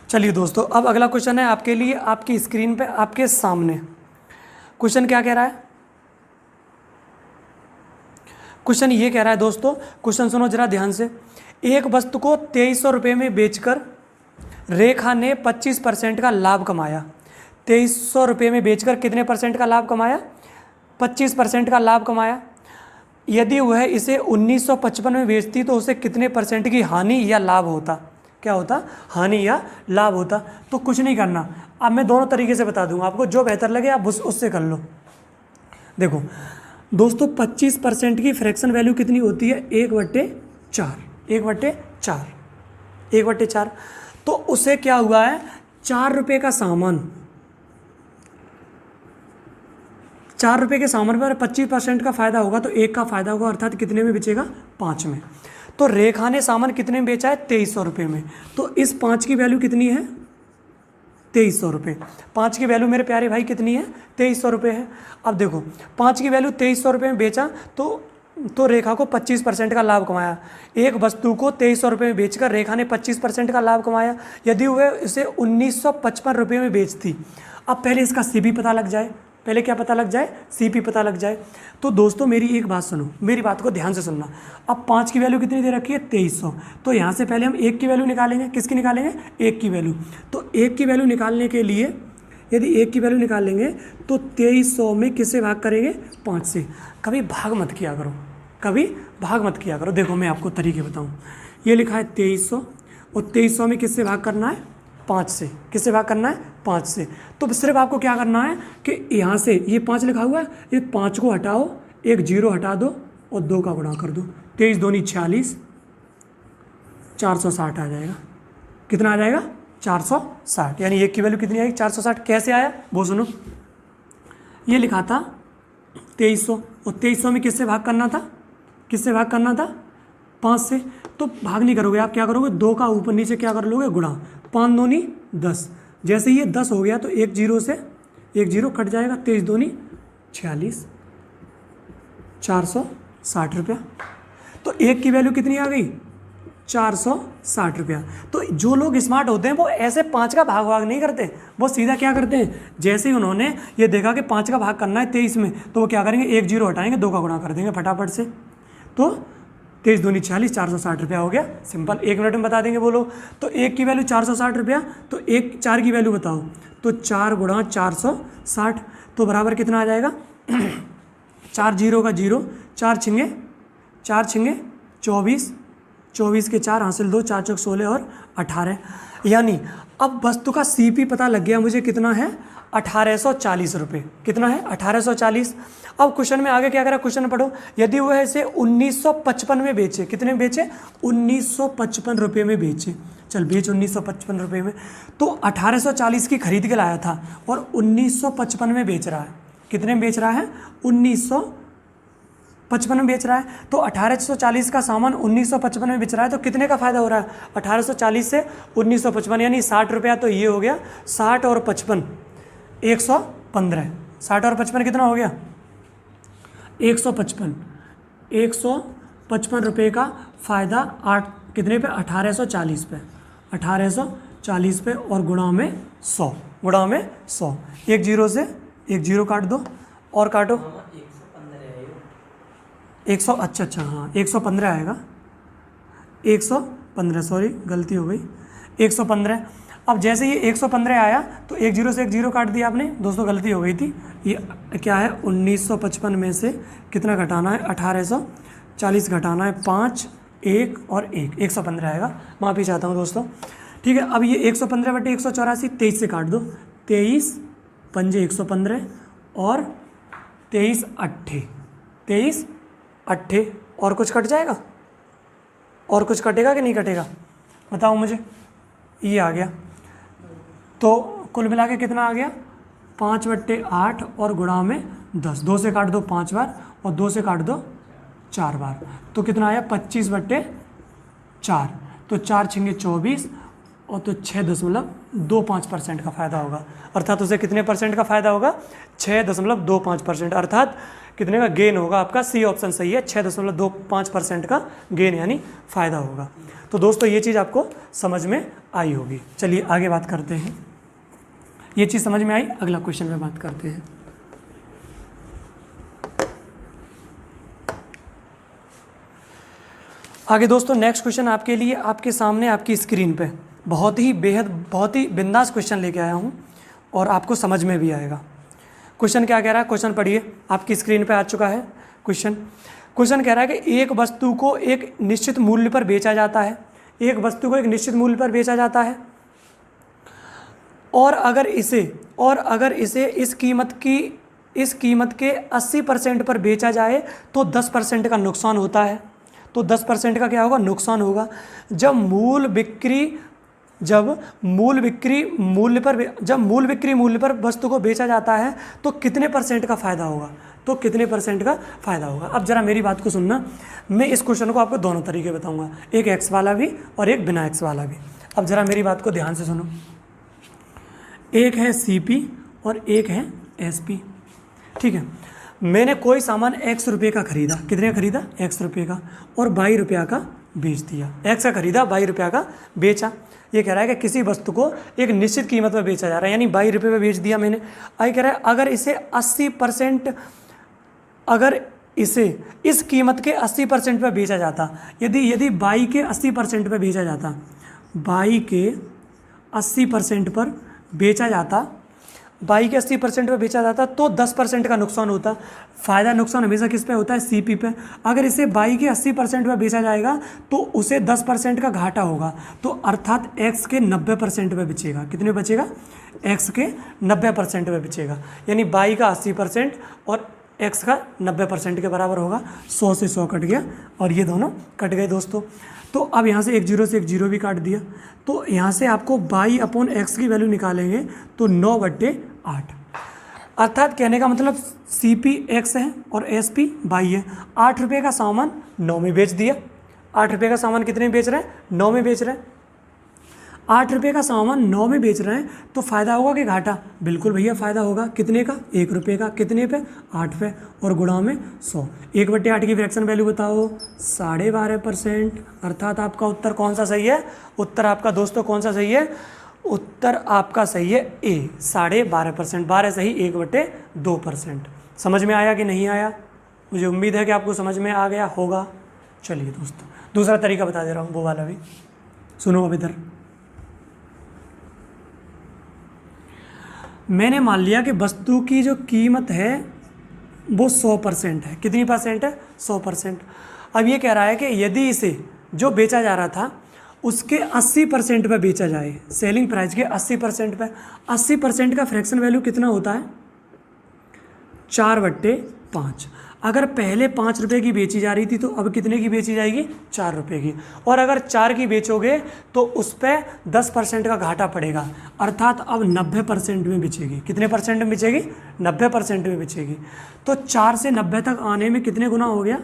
चलिए दोस्तों, अब अगला क्वेश्चन है आपके लिए, आपकी स्क्रीन पे आपके सामने। क्वेश्चन क्या कह रहा है? क्वेश्चन ये कह रहा है दोस्तों, क्वेश्चन सुनो जरा ध्यान से। एक वस्तु को 2300 रुपये में बेचकर रेखा ने 25% का लाभ कमाया। 2300 रुपये में बेचकर कितने परसेंट का लाभ कमाया? 25% का लाभ कमाया। यदि वह इसे 1955 में बेचती तो उसे कितने परसेंट की हानि या लाभ होता? क्या होता? हानि या लाभ होता। तो कुछ नहीं करना, अब मैं दोनों तरीके से बता दूंगा आपको, जो बेहतर लगे आप उससे कर लो। देखो दोस्तों, 25% की फ्रैक्शन वैल्यू कितनी होती है? 1/4। 1/4, 1/4। तो उसे क्या हुआ है, 4 रुपये का सामान, 4 रुपये के सामान पर 25% का फायदा होगा, तो 1 का फायदा होगा, अर्थात कितने में बेचेगा? 5 में। तो रेखा ने सामान कितने में बेचा है? 2300 रुपये में। तो इस 5 की वैल्यू कितनी है? 2300 रुपये। 5 की वैल्यू मेरे प्यारे भाई कितनी है? 2300 रुपये है। अब देखो 5 की वैल्यू 2300 रुपये में बेचा तो रेखा को 25% का लाभ कमाया। एक वस्तु को 2300 रुपये में बेचकर रेखा ने 25% का लाभ कमाया। यदि वह इसे 1955 रुपये में बेचती, अब पहले इसका सीपी पता लग जाए। पहले क्या पता लग जाए? सीपी पता लग जाए। तो दोस्तों मेरी एक बात सुनो, मेरी बात को ध्यान से सुनना। अब 5 की वैल्यू कितनी दे रखी है? 2300। तो यहाँ से पहले हम 1 की वैल्यू निकालेंगे। किसकी निकालेंगे? 1 की वैल्यू। तो 1 की वैल्यू निकालने के लिए यदि 1 की वैल्यू निकालेंगे तो 2300 में किससे भाग करेंगे? 5 से। कभी भाग मत किया करो, कभी भाग मत किया करो। देखो मैं आपको तरीके बताऊँ। ये लिखा है 2300 और 2300 में किससे भाग करना है? 5 से। किससे भाग करना है? 5 से। तो सिर्फ आपको क्या करना है कि यहाँ से ये 5 लिखा हुआ है, ये 5 को हटाओ, एक 0 हटा दो और 2 का गुणा कर दो। 23 दूनी 46, 460 आ जाएगा। कितना आ जाएगा? 460। यानी 1 की वैल्यू कितनी आएगी? 460। कैसे आया वो सुनो। ये लिखा था 2300 और 2300 में किससे भाग करना था? किससे भाग करना था? 5 से। तो भाग नहीं करोगे आप, क्या करोगे? 2 का ऊपर नीचे क्या कर लोगे? गुणा। 5 दूनी 10। जैसे ये 10 हो गया तो एक 0 से एक 0 कट जाएगा। 23 दूनी 46, 460 रुपया। तो 1 की वैल्यू कितनी आ गई? 460 रुपया। तो जो लोग स्मार्ट होते हैं वो ऐसे 5 का भाग नहीं करते, वो सीधा क्या करते हैं, जैसे ही उन्होंने ये देखा कि 5 का भाग करना है 23 में, तो वो क्या करेंगे? एक 0 हटाएंगे, 2 का गुणा कर देंगे फटाफट से। तो 23 दूनी 46, 460 रुपया हो गया। सिंपल, 1 मिनट में बता देंगे वो लोग। तो 1 की वैल्यू 460 रुपया, तो 4 की वैल्यू बताओ। तो 4 गुणा 460 तो बराबर कितना आ जाएगा? 4 0 का 0, 4 छिंगे 24, 24 के 4 हासिल 2, 4 चौक 16 और 18। यानी अब वस्तु का सीपी पता लग गया मुझे, कितना है? 1840 रुपये। कितना है? 1840। अब क्वेश्चन में आगे क्या करा? क्वेश्चन पढ़ो। यदि वह इसे 1955 में बेचे, कितने में बेचे? 1955 रुपये में बेचे। चल बेच 1955 रुपये में। तो 1840 की खरीद के लाया था और 1955 में बेच रहा है। कितने में बेच रहा है? 1955 में बेच रहा है। तो 1840 का सामान 1955 में बेच रहा है, तो कितने का फायदा हो रहा है? 1840 से 1955 यानी 60 रुपया। तो ये हो गया 60 और 55 115। 60 और 55 कितना हो गया? 155। 155 रुपये का फ़ायदा 8 कितने पे? 1840 पे। 1840 पे और गुणा में 100। गुणा में 100। एक 0 से एक 0 काट दो और काटो। 100, अच्छा हाँ 115 आएगा। 115, सॉरी गलती हो गई, 115। अब जैसे ये 115 आया तो एक 0 से एक 0 काट दिया आपने। दोस्तों गलती हो गई थी, ये क्या है? 1955 में से कितना घटाना है? 1840 घटाना है 5, 1 और 1, 115 आएगा। माफ़ी चाहता हूँ दोस्तों। ठीक है, अब ये 115 बटे 184, 23 से काट दो। 23 पंजे 115 और 23 अट्ठे और कुछ कट जाएगा? और कुछ कटेगा कि नहीं कटेगा? बताओ मुझे। ये आ गया, तो कुल मिला के कितना आ गया? 5/8 और गुणा में 10। 2 से काट दो 5 बार और 2 से काट दो 4 बार, तो कितना आया? 25/4। तो 4 छिंगे 24 और तो 6.25% का फ़ायदा होगा, अर्थात उसे कितने परसेंट का फ़ायदा होगा? 6.25%, अर्थात कितने का गेन होगा आपका? सी ऑप्शन सही है, 6.25% का गेन यानी फ़ायदा होगा। तो दोस्तों ये चीज़ आपको समझ में आई होगी। चलिए आगे बात करते हैं। ये चीज़ समझ में आई, अगला क्वेश्चन में बात करते हैं। आगे दोस्तों नेक्स्ट क्वेश्चन आपके लिए आपके सामने आपकी स्क्रीन पे बहुत ही बिंदास क्वेश्चन लेके आया हूँ और आपको समझ में भी आएगा। क्वेश्चन क्या कह रहा है? क्वेश्चन पढ़िए, आपकी स्क्रीन पे आ चुका है क्वेश्चन कह रहा है कि एक वस्तु को एक निश्चित मूल्य पर बेचा जाता है, एक वस्तु को एक निश्चित मूल्य पर बेचा जाता है और अगर इसे इस कीमत के 80% पर बेचा जाए तो 10% का नुकसान होता है। तो 10% का क्या होगा? नुकसान होगा। जब मूल बिक्री मूल्य पर वस्तु को बेचा जाता है तो कितने परसेंट का फ़ायदा होगा? तो कितने परसेंट का फ़ायदा होगा? अब जरा मेरी बात को सुनना, मैं इस क्वेश्चन को आपको दोनों तरीके बताऊंगा, एक एक्स वाला भी और एक बिना एक्स वाला भी। अब जरा मेरी बात को ध्यान से सुनो। एक है CP और एक है SP, ठीक है। मैंने कोई सामान X रुपये का खरीदा, कितने का खरीदा? X रुपये का, और 22 रुपया का बेच दिया। X का खरीदा, 22 रुपया का बेचा। ये कह रहा है कि किसी वस्तु को एक निश्चित कीमत पर बेचा जा रहा है, यानी 22 रुपये पर बेच दिया मैंने। आगे कह रहा है अगर इसे इस कीमत के 80% पर बेचा जाता, यदि 22 के 80% पर बेचा जाता, 22 के 80% पर बेचा जाता, 22 के 80% पर बेचा जाता तो 10% का नुकसान होता। फ़ायदा नुकसान हमेशा किस पे होता है? CP पे। अगर इसे 22 के 80% पर बेचा जाएगा तो उसे 10% का घाटा होगा, तो अर्थात X के 90% पे बेचेगा। कितने बचेगा? X के 90% पे बेचेगा, यानी 22 का 80% और X का 90% के बराबर होगा। 100 से 100 कट गया और ये दोनों कट गए दोस्तों। तो अब यहाँ से एक जीरो से एक जीरो भी काट दिया, तो यहाँ से आपको 22/x की वैल्यू निकालेंगे तो 9/8, अर्थात कहने का मतलब CP X है और SP Y है। 8 रुपये का सामान 9 में बेच दिया। 8 रुपये का सामान कितने में बेच रहे हैं? 9 में बेच रहे हैं। 8 रुपये का सामान 9 में बेच रहे हैं तो फ़ायदा होगा कि घाटा? बिल्कुल भैया फ़ायदा होगा। कितने का? 1 रुपये का। कितने पे? 8 पे, और गुणा में 100। 1/8 की फ्रैक्शन वैल्यू बताओ? 12.5%, अर्थात आपका उत्तर कौन सा सही है? उत्तर आपका दोस्तों कौन सा सही है? उत्तर आपका सही है A, 12.5%। 12 सही, 1/2%। समझ में आया कि नहीं आया? मुझे उम्मीद है कि आपको समझ में आ गया होगा। चलिए दोस्तों दूसरा तरीका बता दे रहा हूँ, वो वाला भी सुनो। अब इधर मैंने मान लिया कि वस्तु की जो कीमत है वो 100% है। कितनी परसेंट है? 100%। अब ये कह रहा है कि यदि इसे जो बेचा जा रहा था उसके 80% पे बेचा जाए, सेलिंग प्राइस के 80% पे, 80% का फ्रैक्शन वैल्यू कितना होता है? 4/5। अगर पहले 5 रुपये की बेची जा रही थी तो अब कितने की बेची जाएगी? 4 रुपये की। और अगर 4 की बेचोगे तो उस पर 10% का घाटा पड़ेगा, अर्थात अब 90% में बेचेगी। कितने परसेंट में बेचेगी? 90% में बेचेगी। तो 4 से 90 तक आने में कितने गुना हो गया?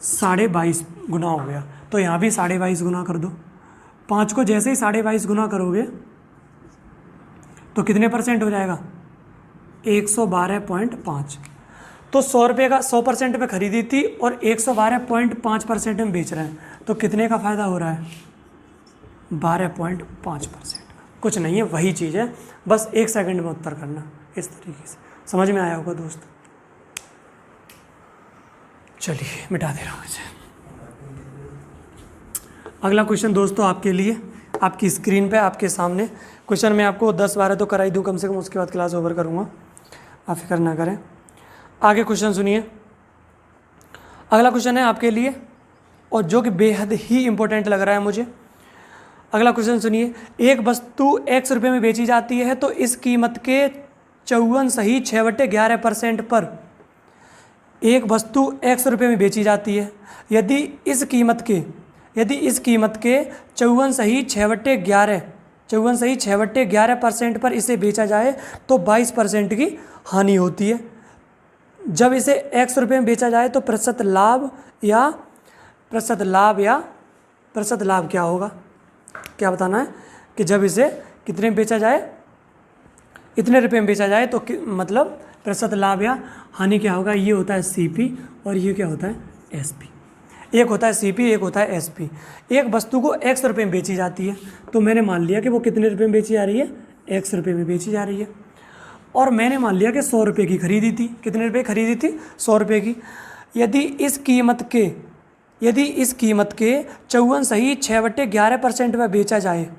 22.5 गुना हो गया। तो यहाँ भी 22.5 गुना कर दो। 5 को जैसे ही 22.5 गुना करोगे तो कितने परसेंट हो जाएगा? 112.5। तो 100 रुपये का 100% पे खरीदी थी और 112.5% में बेच रहे हैं, तो कितने का फ़ायदा हो रहा है? 12.5%। कुछ नहीं है, वही चीज़ है, बस 1 सेकंड में उत्तर करना। इस तरीके से समझ में आया होगा दोस्तों। चलिए मिटा दे रहा हूँ इसे। अगला क्वेश्चन दोस्तों आपके लिए, आपकी स्क्रीन पे आपके सामने क्वेश्चन मैं आपको 10-12 तो करा ही दूँ कम से कम, उसके बाद क्लास ओवर करूँगा, आप फिक्र ना करें। आगे क्वेश्चन सुनिए। अगला क्वेश्चन है आपके लिए और जो कि बेहद ही इंपॉर्टेंट लग रहा है मुझे। अगला क्वेश्चन सुनिए। एक वस्तु X रुपये में बेची जाती है तो इस कीमत के 54 सही 6/11% पर एक वस्तु X रुपये में बेची जाती है। यदि इस कीमत के 54 सही 6/11% पर इसे बेचा जाए तो 22% की हानि होती है। जब इसे X रुपये में बेचा जाए तो प्रतिशत लाभ क्या होगा? क्या बताना है कि जब इसे कितने में बेचा जाए, इतने रुपए में बेचा जाए तो मतलब प्रतिशत लाभ या हानि क्या होगा। ये होता है CP और ये क्या होता है SP। एक होता है CP, एक होता है SP। एक वस्तु को X रुपये में बेची जाती है, तो मैंने मान लिया कि वो कितने रुपये में बेची जा रही है, X रुपये में बेची जा रही है। और मैंने मान लिया कि 100 रुपये की खरीदी थी। कितने रुपये खरीदी थी, 100 रुपये की। यदि इस कीमत के 54 सही 6/11% में बेचा जाए,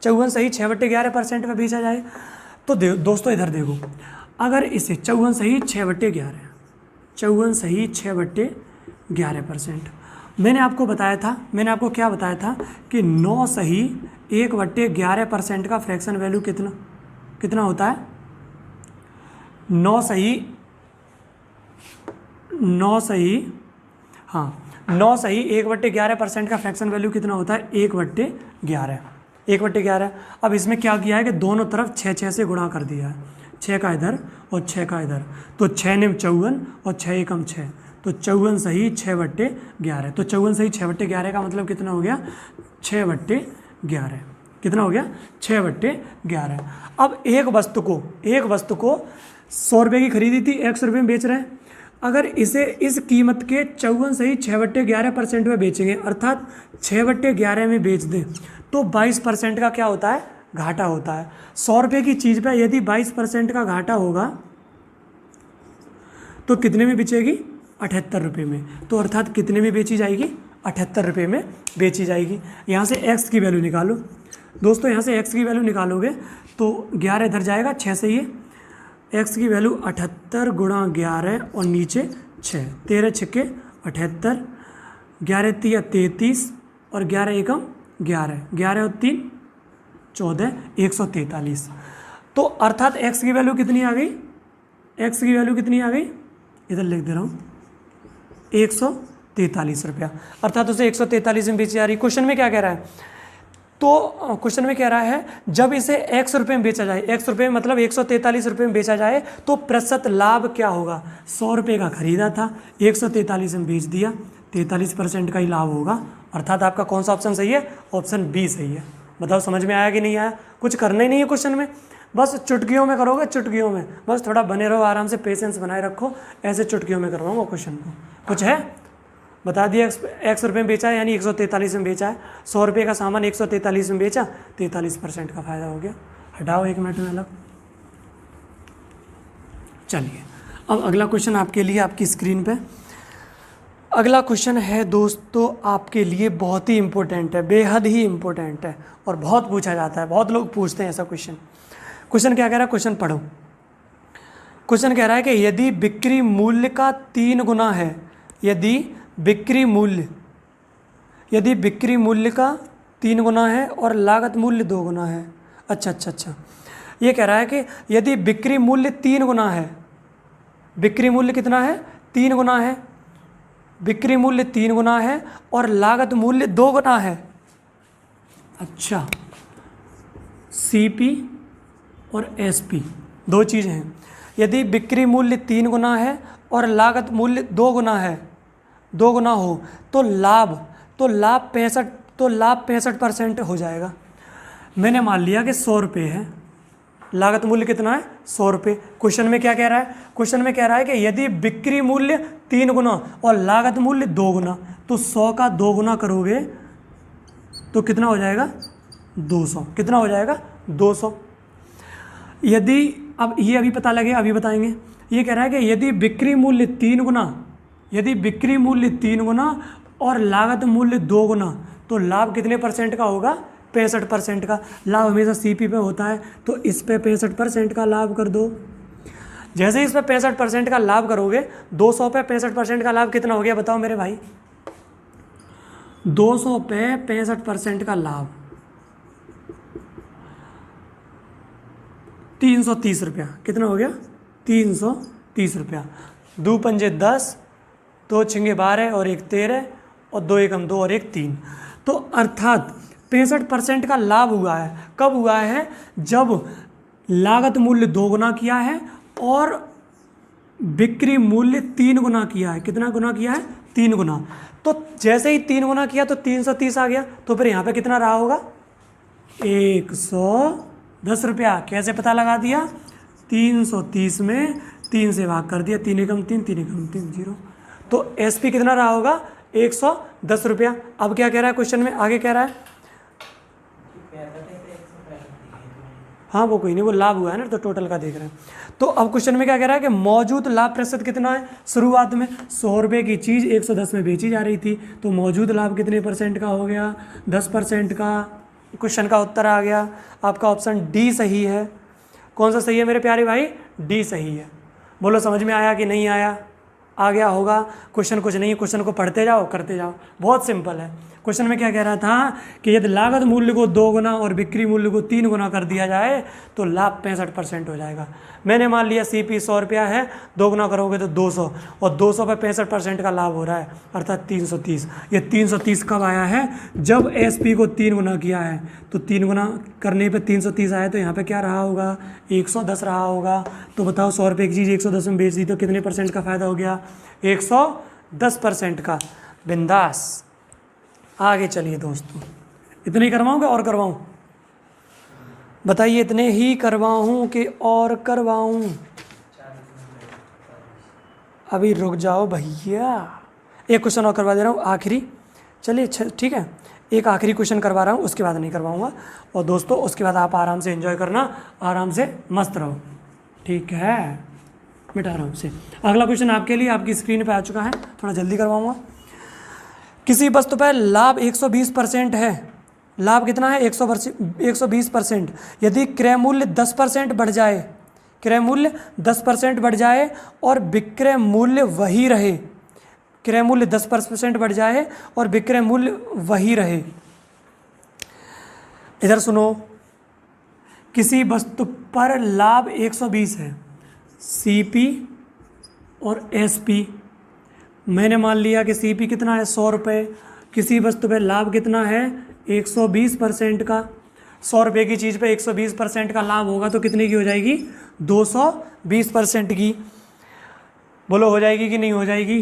54 सही 6/11% में बेचा जाए, तो दोस्तों इधर देखो, अगर इसे 54 सही 6/11%, मैंने आपको क्या बताया था कि 9 सही 1/11% का फ्रैक्शन वैल्यू कितना होता है। 9 सही 1/11% का फ्रैक्शन वैल्यू कितना होता है, 1/11। अब इसमें क्या किया है कि दोनों तरफ 6 से गुणा कर दिया है, 6 का इधर और 6 का इधर, तो 6 ने 54 और 6 एकम 6, तो 54 सही 6/11। तो 54 सही 6/11 का मतलब कितना हो गया, 6/11। कितना हो गया, 6/11। अब एक वस्तु को 100 रुपये की खरीदी थी, X रुपये में बेच रहे हैं। अगर इसे इस कीमत के 54 सही 6/11% में बेचेंगे, अर्थात 6/11 में बेच दें, तो 22% का क्या होता है, घाटा होता है। 100 रुपये की चीज़ पे यदि 22% का घाटा होगा तो कितने में बेचेगी, 78 रुपये में। तो अर्थात कितने में बेची जाएगी, 78 रुपये में बेची जाएगी। यहाँ से X की वैल्यू निकालो दोस्तों, यहाँ से X की वैल्यू निकालोगे तो 11 इधर जाएगा, 6 से ये X की वैल्यू 78 गुणा 11 और नीचे 6, 13 छक्के 78, 11 तिया 33 और 11 एकम 11, 11 और 3 14, 143। तो अर्थात X की वैल्यू कितनी आ गई, इधर लिख दे रहा हूँ, 143 रुपया। अर्थात उसे 143 में बेची जा रही। क्वेश्चन में क्या कह रहा है, तो क्वेश्चन में कह रहा है जब इसे X रुपये में बेचा जाए, X रुपये मतलब 143 रुपये में बेचा जाए, तो प्रतिशत लाभ क्या होगा। 100 रुपये का खरीदा था, 143 में बेच दिया, 43% का ही लाभ होगा। अर्थात आपका कौन सा ऑप्शन सही है, ऑप्शन B सही है। बताओ समझ में आया कि नहीं आया। कुछ करना ही नहीं है क्वेश्चन में, बस चुटकियों में करोगे, चुटकियों में बस थोड़ा बने रहो, आराम से पेशेंस बनाए रखो, ऐसे चुटकियों में करवाऊंगा क्वेश्चन को। कुछ है, बता दिया X रुपये में बेचा है यानी 143 में बेचा है, 100 रुपये का सामान 143 में बेचा, 43% का फायदा हो गया। हटाओ 1 मिनट में अलग। चलिए अब अगला क्वेश्चन आपके लिए आपकी स्क्रीन पे। अगला क्वेश्चन है दोस्तों आपके लिए बहुत ही इम्पोर्टेंट है, बेहद ही इम्पोर्टेंट है और बहुत पूछा जाता है, बहुत लोग पूछते हैं ऐसा क्वेश्चन। क्वेश्चन क्या कह रहा है, क्वेश्चन पढ़ो। क्वेश्चन कह रहा है कि यदि बिक्री मूल्य का 3 गुना है, यदि बिक्री मूल्य का 3 गुना है और लागत मूल्य 2 गुना है। अच्छा, ये कह रहा है कि यदि बिक्री मूल्य 3 गुना है, बिक्री मूल्य कितना है, 3 गुना है, बिक्री मूल्य 3 गुना है और लागत मूल्य 2 गुना है। अच्छा, CP और SP दो चीज़ हैं। यदि बिक्री मूल्य 3 गुना है और लागत मूल्य 2 गुना है, 2 गुना हो तो लाभ 65% हो जाएगा। मैंने मान लिया कि 100 रुपये है, लागत मूल्य कितना है, 100 रुपये। क्वेश्चन में क्या कह रहा है, क्वेश्चन में कह रहा है कि यदि बिक्री मूल्य 3 गुना और लागत मूल्य 2 गुना, तो 100 का 2 गुना करोगे तो कितना हो जाएगा, 200। कितना हो जाएगा, 200। यदि अब ये अभी पता लगे, अभी बताएंगे। ये कह रहा है कि यदि बिक्री मूल्य 3 गुना और लागत मूल्य 2 गुना, तो लाभ कितने परसेंट का होगा, 65% का। लाभ हमेशा CP पे होता है, तो इस पे 65% का लाभ कर दो। जैसे इस पे 65% का लाभ करोगे, 200 पे 65% का लाभ कितना हो गया, बताओ मेरे भाई। 200 पे 65% का लाभ 330 रुपया। कितना हो गया, 330 रुपया। 2 पंजे 10, 2 छिंगे 12 और 1 13 और 2 एकम 2 और 1 3। तो अर्थात 65% का लाभ हुआ है। कब हुआ है, जब लागत मूल्य 2 गुना किया है और बिक्री मूल्य 3 गुना किया है। कितना गुना किया है, 3 गुना। तो जैसे ही 3 गुना किया तो 330 आ गया, तो फिर यहाँ पे कितना रहा होगा, 110 रुपया। कैसे पता लगा दिया? 330 में 3 से भाग कर दिया, 3 एकम 3, 3 एकम 3, 0। तो SP कितना रहा होगा? 110 रुपया। अब क्या कह रहा है क्वेश्चन में, आगे कह रहा है, हाँ वो कोई नहीं, वो लाभ हुआ है ना, तो टोटल का देख रहे हैं। तो अब क्वेश्चन में क्या कह रहा है कि मौजूद लाभ प्रतिशत कितना है? शुरुआत में 100 रुपये की चीज़ 110 में बेची जा रही थी, तो मौजूद लाभ कितने % का हो गया? 10% का। क्वेश्चन का उत्तर आ गया आपका ऑप्शन डी सही है। कौन सा सही है मेरे प्यारे भाई? डी सही है। बोलो समझ में आया कि नहीं आया? आ गया होगा। क्वेश्चन कुछ नहीं है, क्वेश्चन को पढ़ते जाओ, करते जाओ, बहुत सिंपल है। क्वेश्चन में क्या कह रहा था कि यदि लागत मूल्य को 2 गुना और बिक्री मूल्य को 3 गुना कर दिया जाए तो लाभ 65% हो जाएगा। मैंने मान लिया CP 100 रुपया है, 2 गुना करोगे तो 200, और 200 पर 65% का लाभ हो रहा है, अर्थात 330। ये 330 कब आया है? जब SP को 3 गुना किया है। तो 3 गुना करने पे 330 आया, तो यहाँ पे क्या रहा होगा? 110 रहा होगा। तो बताओ 100 रुपये की चीज़ 110 में बेच दी तो कितने % का फ़ायदा हो गया? 110% का। बिंदास। आगे चलिए दोस्तों, इतने ही करवाऊँ और करवाऊँ? बताइए, इतने ही करवाऊँ कि और करवाऊँ? अभी रुक जाओ भैया, एक क्वेश्चन और करवा दे रहा हूँ आखिरी। चलिए ठीक है, एक आखिरी क्वेश्चन करवा रहा हूँ, उसके बाद नहीं करवाऊँगा। और दोस्तों उसके बाद आप आराम से एंजॉय करना, आराम से मस्त रहो, ठीक है? मिटा रहा हूँ उसे। अगला क्वेश्चन आपके लिए आपकी स्क्रीन पे आ चुका है, थोड़ा जल्दी करवाऊँगा। किसी वस्तु पर लाभ 120% है। लाभ कितना है? 120%। यदि क्रय मूल्य 10% बढ़ जाए, क्रय मूल्य 10% बढ़ जाए और विक्रय मूल्य वही रहे, क्रय मूल्य 10% बढ़ जाए और विक्रय मूल्य वही रहे। इधर सुनो, किसी वस्तु पर लाभ 120 है, CP और SP। मैंने मान लिया कि CP कितना है? 100 रुपये। किसी वस्तु पे लाभ कितना है? 120% का। 100 रुपये की चीज़ पे 120% का लाभ होगा तो कितने की हो जाएगी? 220% की। बोलो हो जाएगी कि नहीं हो जाएगी?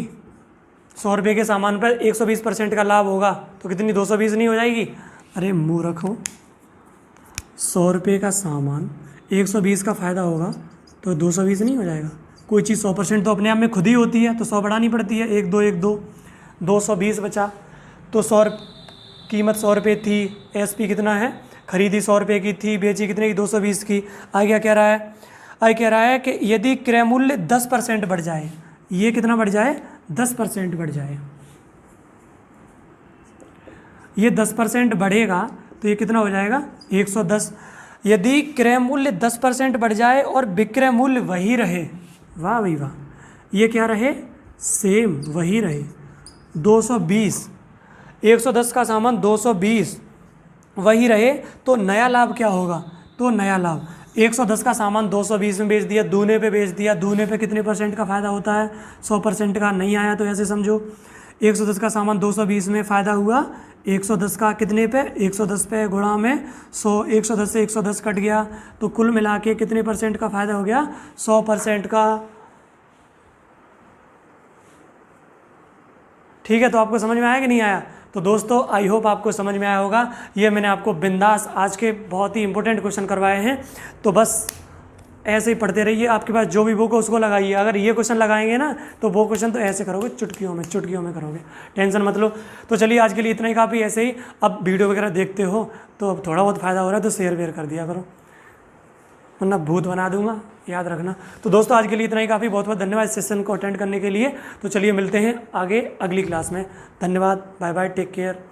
100 रुपये के सामान पर 120% का लाभ होगा तो कितनी? 220 नहीं हो जाएगी? अरे मूर्ख हो, 100 रुपये का सामान 120 का फ़ायदा होगा तो 220 नहीं हो जाएगा? कोई चीज़ 100% तो अपने आप में खुद ही होती है, तो 100 बढ़ानी पड़ती है, 1 2 1 2, 220 बचा। तो 100 कीमत 100 रुपये थी, SP कितना है? खरीदी 100 रुपये की थी, बेची कितने की? 220 की। आगे क्या कह रहा है? आगे कह रहा है कि यदि क्रय मूल्य 10% बढ़ जाए, ये कितना बढ़ जाए? 10% बढ़ जाए। ये 10% बढ़ेगा तो ये कितना हो जाएगा? 110। यदि क्रय मूल्य 10% बढ़ जाए और विक्रय मूल्य वही रहे, वाह भाई वाह, ये क्या रहे? सेम वही रहे, 220। 110 का सामान 220 वही रहे तो नया लाभ क्या होगा? तो नया लाभ 110 का सामान 220 में बेच दिया, दूने पे बेच दिया, दूने पे कितने % का फ़ायदा होता है? 100% का। नहीं आया तो ऐसे समझो, 110 का सामान 220 में फ़ायदा हुआ, 110 का कितने पे? 110 पे गुणा में 100, 110 से 110 कट गया तो कुल मिला के कितने % का फ़ायदा हो गया? 100% का। ठीक है, तो आपको समझ में आया कि नहीं आया? तो दोस्तों आई होप आपको समझ में आया होगा। ये मैंने आपको बिंदास आज के बहुत ही इंपॉर्टेंट क्वेश्चन करवाए हैं, तो बस ऐसे ही पढ़ते रहिए। आपके पास जो भी बुक हो उसको लगाइए। अगर ये क्वेश्चन लगाएंगे ना तो वो क्वेश्चन तो ऐसे करोगे, चुटकियों में करोगे, टेंशन मत लो। तो चलिए आज के लिए इतना ही काफ़ी। ऐसे ही अब वीडियो वगैरह देखते हो तो अब थोड़ा बहुत फ़ायदा हो रहा है तो शेयर वेयर कर दिया करो, वरना भूत बना दूंगा, याद रखना। तो दोस्तों आज के लिए इतना ही काफ़ी। बहुत बहुत धन्यवाद इस सेशन को अटेंड करने के लिए। तो चलिए मिलते हैं आगे अगली क्लास में। धन्यवाद, बाय बाय, टेक केयर।